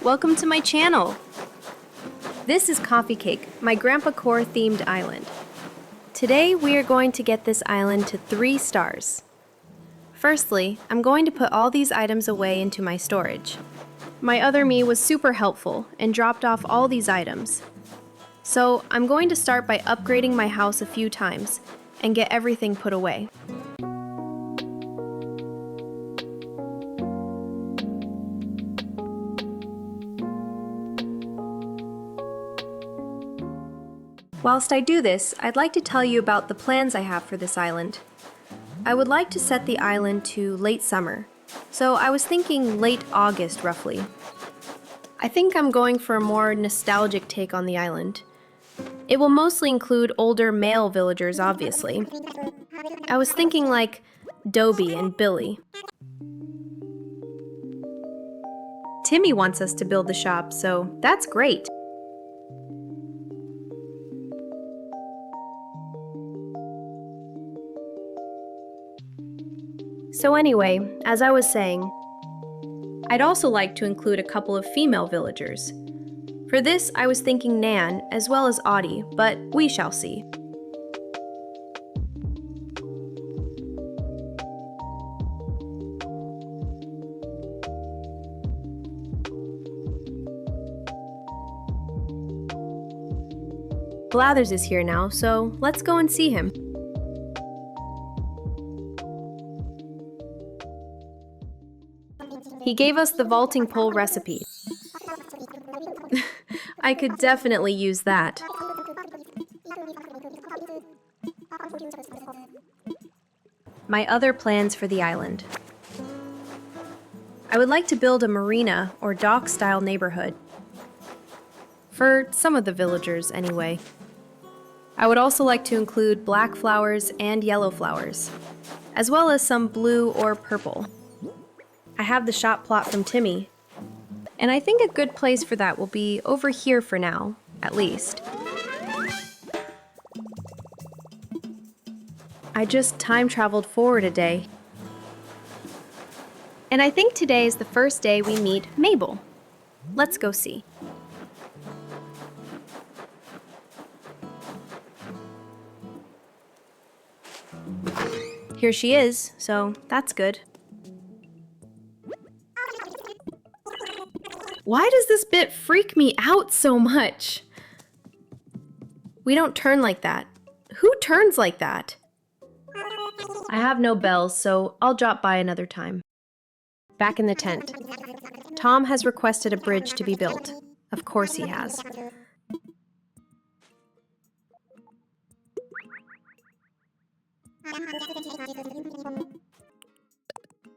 welcome to my channel! This is Coffeecake, my Grandpacore-themed island. Today we are going to get this island to 3 stars. Firstly, I'm going to put all these items away into my storage. My other me was super helpful and dropped off all these items. So I'm going to start by upgrading my house a few times and get everything put away. Whilst I do this, I'd like to tell you about the plans I have for this island. I would like to set the island to late summer, so I was thinking late August roughly. I think I'm going for a more nostalgic take on the island. It will mostly include older male villagers, obviously. I was thinking like Dobie and Billy. Timmy wants us to build the shop, so that's great. So anyway, as I was saying, I'd also like to include a couple of female villagers. For this, I was thinking Nan as well as Audie, but we shall see. Blathers is here now, so let's go and see him. He gave us the vaulting pole recipe. I could definitely use that. My other plans for the island. I would like to build a marina or dock-style neighborhood. For some of the villagers, anyway. I would also like to include black flowers and yellow flowers, as well as some blue or purple. I have the shop plot from Timmy, and I think a good place for that will be over here for now, at least. I just time traveled forward a day. And I think today is the first day we meet Mabel. Let's go see. Here she is, so that's good. Why does this bit freak me out so much? We don't turn like that. Who turns like that? I have no bells, so I'll drop by another time. Back in the tent. Tom has requested a bridge to be built. Of course he has.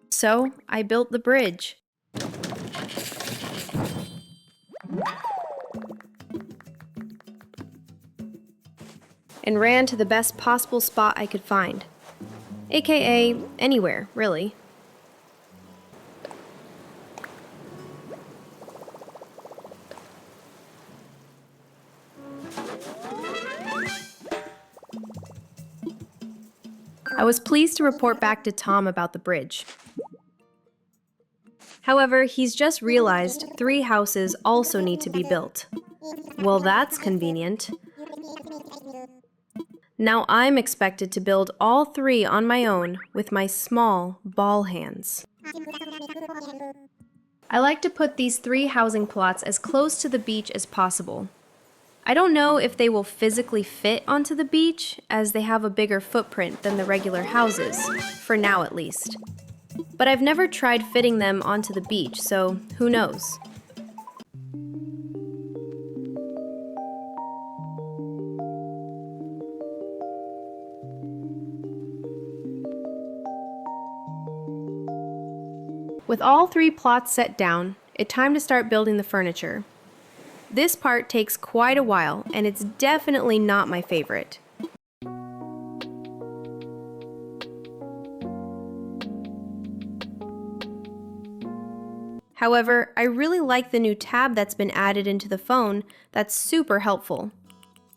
So, I built the bridge. And ran to the best possible spot I could find. AKA anywhere, really. I was pleased to report back to Tom about the bridge. However, he's just realized 3 houses also need to be built. Well, that's convenient. Now I'm expected to build all 3 on my own with my small ball hands. I like to put these 3 housing plots as close to the beach as possible. I don't know if they will physically fit onto the beach, as they have a bigger footprint than the regular houses, for now at least. But I've never tried fitting them onto the beach, so who knows? With all 3 plots set down, it's time to start building the furniture. This part takes quite a while, and it's definitely not my favorite. However, I really like the new tab that's been added into the phone that's super helpful.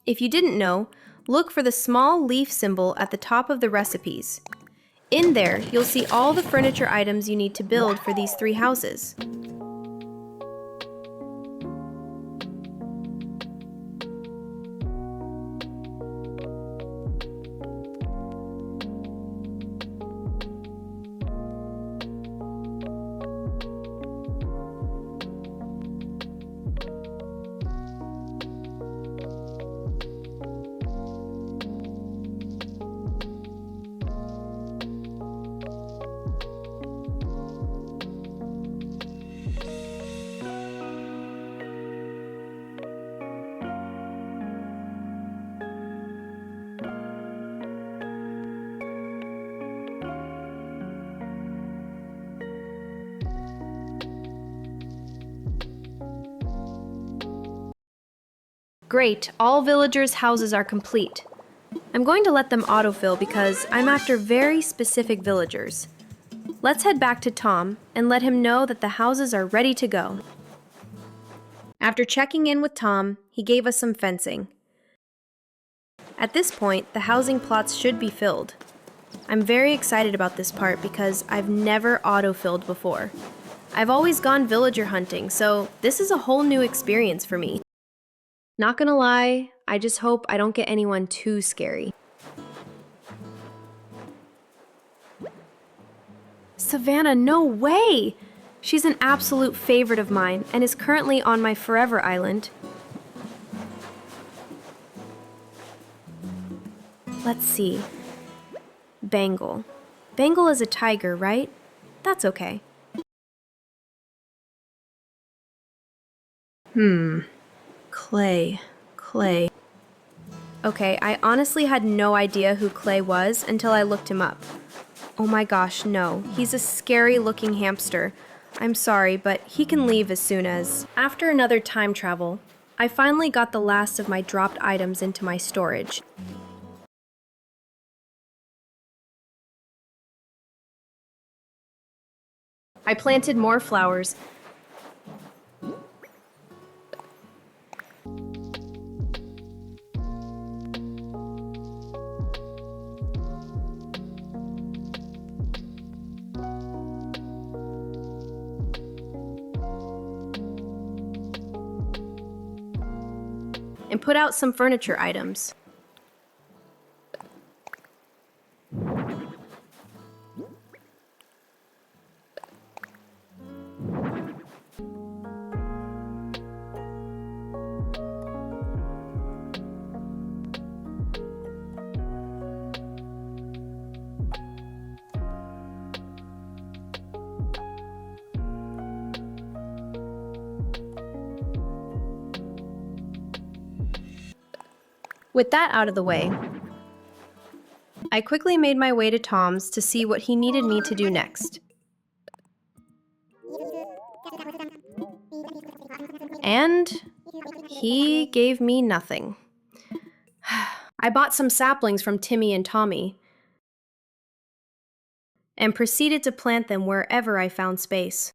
If you didn't know, look for the small leaf symbol at the top of the recipes. In there, you'll see all the furniture items you need to build for these 3 houses. Great, all villagers' houses are complete. I'm going to let them autofill because I'm after very specific villagers. Let's head back to Tom and let him know that the houses are ready to go. After checking in with Tom, he gave us some fencing. At this point, the housing plots should be filled. I'm very excited about this part because I've never autofilled before. I've always gone villager hunting, so this is a whole new experience for me. Not gonna lie, I just hope I don't get anyone too scary. Savannah, no way! She's an absolute favorite of mine and is currently on my forever island. Let's see. Bengal. Bengal is a tiger, right? That's okay. Clay. Okay, I honestly had no idea who Clay was until I looked him up. Oh my gosh, no. He's a scary-looking hamster. I'm sorry, but he can leave as soon as... After another time travel, I finally got the last of my dropped items into my storage. I planted more flowers. And put out some furniture items. With that out of the way, I quickly made my way to Tom's to see what he needed me to do next. And he gave me nothing. I bought some saplings from Timmy and Tommy and proceeded to plant them wherever I found space.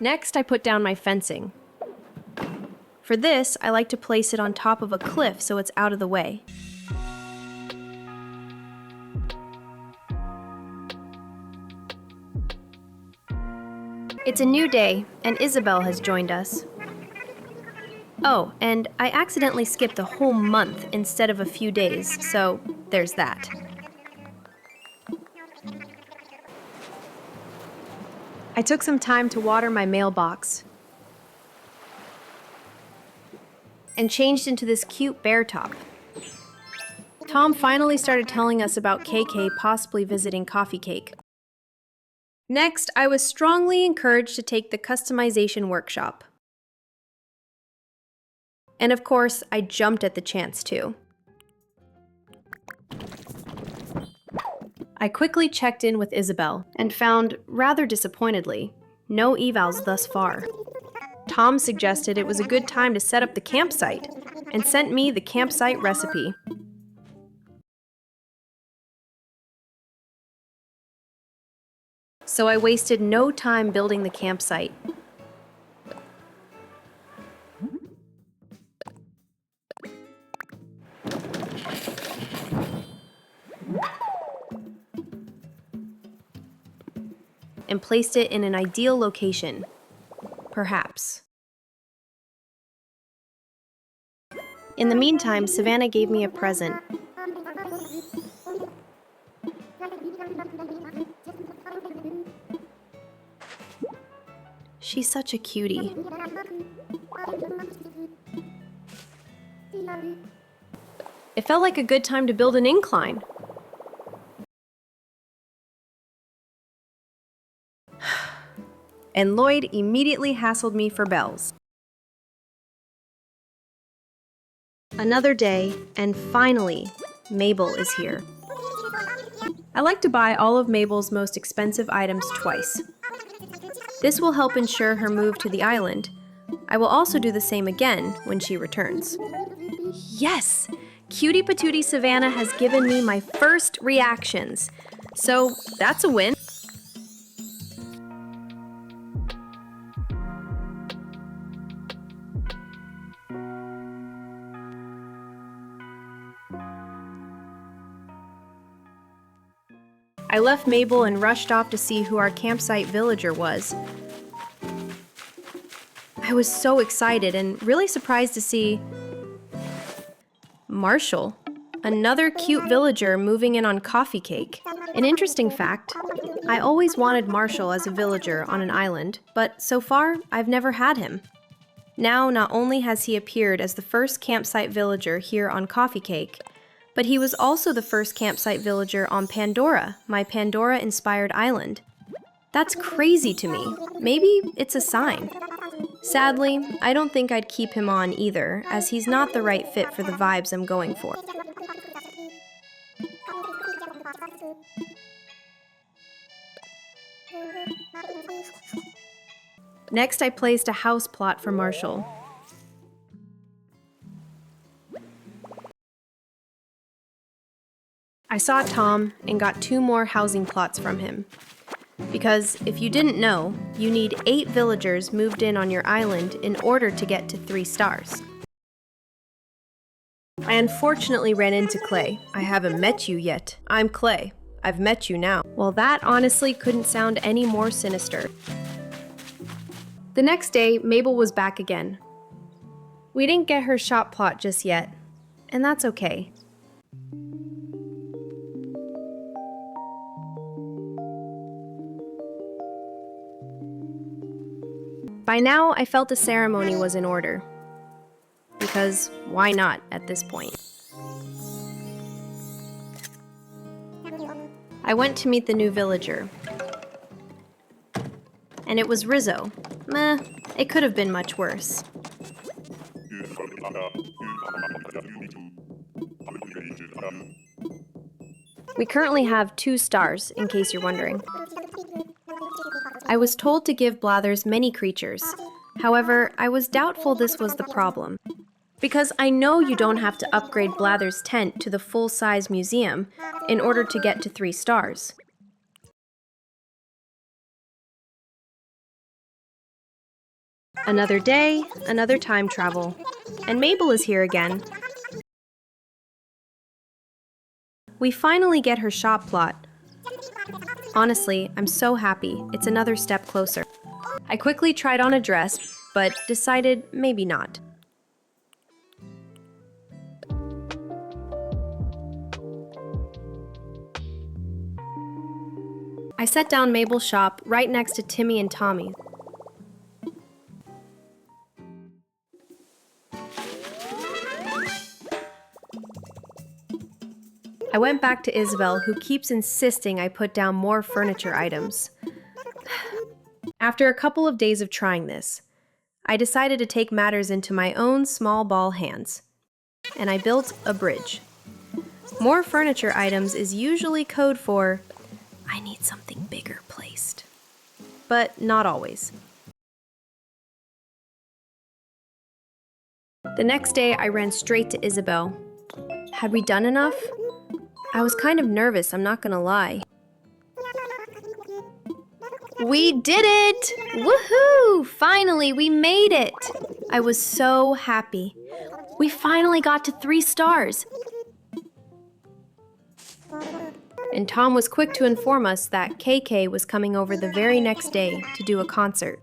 Next, I put down my fencing. For this, I like to place it on top of a cliff so it's out of the way. It's a new day, and Isabel has joined us. Oh, and I accidentally skipped a whole month instead of a few days, so there's that. I took some time to water my mailbox and changed into this cute bear top. Tom finally started telling us about KK possibly visiting Coffeecake. Next, I was strongly encouraged to take the customization workshop. And of course, I jumped at the chance too. I quickly checked in with Isabel and found, rather disappointedly, no evals thus far. Tom suggested it was a good time to set up the campsite and sent me the campsite recipe. So I wasted no time building the campsite. And placed it in an ideal location. Perhaps. In the meantime, Savannah gave me a present. She's such a cutie. It felt like a good time to build an incline. And Lloyd immediately hassled me for bells. Another day, and finally, Mabel is here. I like to buy all of Mabel's most expensive items twice. This will help ensure her move to the island. I will also do the same again when she returns. Yes! Cutie Patootie Savannah has given me my first reactions. So that's a win. I left Mabel and rushed off to see who our campsite villager was. I was so excited and really surprised to see Marshall, another cute villager moving in on Coffeecake. An interesting fact, I always wanted Marshall as a villager on an island, but so far I've never had him. Now, not only has he appeared as the first campsite villager here on Coffeecake, but he was also the first campsite villager on Pandora, my Pandora-inspired island. That's crazy to me. Maybe it's a sign. Sadly, I don't think I'd keep him on either, as he's not the right fit for the vibes I'm going for. Next, I placed a house plot for Marshall. I saw Tom and got 2 more housing plots from him. Because if you didn't know, you need 8 villagers moved in on your island in order to get to 3 stars. I unfortunately ran into Clay. I haven't met you yet. I'm Clay. I've met you now. Well, that honestly couldn't sound any more sinister. The next day, Mabel was back again. We didn't get her shop plot just yet, and that's okay. By now, I felt the ceremony was in order. Because why not at this point? I went to meet the new villager. And it was Rizzo. Meh, it could have been much worse. We currently have 2 stars, in case you're wondering. I was told to give Blathers many creatures. However, I was doubtful this was the problem. Because I know you don't have to upgrade Blather's tent to the full-size museum in order to get to 3 stars. Another day, another time travel. And Mabel is here again. We finally get her shop plot. Honestly, I'm so happy. It's another step closer. I quickly tried on a dress, but decided maybe not. I set down Mabel's shop right next to Timmy and Tommy. I went back to Isabel, who keeps insisting I put down more furniture items. After a couple of days of trying this, I decided to take matters into my own small ball hands, and I built a bridge. More furniture items is usually code for, I need something bigger placed. But not always. The next day, I ran straight to Isabel. Had we done enough? I was kind of nervous, I'm not gonna lie. We did it! Woohoo! Finally, we made it! I was so happy. We finally got to 3 stars. And Tom was quick to inform us that KK was coming over the very next day to do a concert.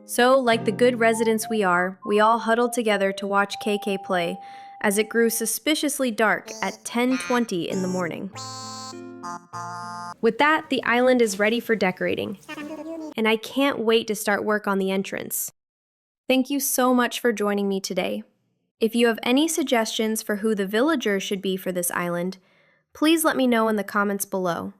So, like the good residents we are, we all huddled together to watch KK play as it grew suspiciously dark at 10:20 in the morning. With that, the island is ready for decorating, and I can't wait to start work on the entrance. Thank you so much for joining me today. If you have any suggestions for who the villager should be for this island, please let me know in the comments below.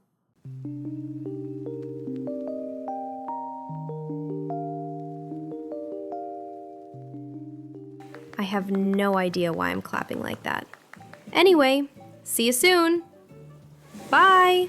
I have no idea why I'm clapping like that. Anyway, see you soon! Bye!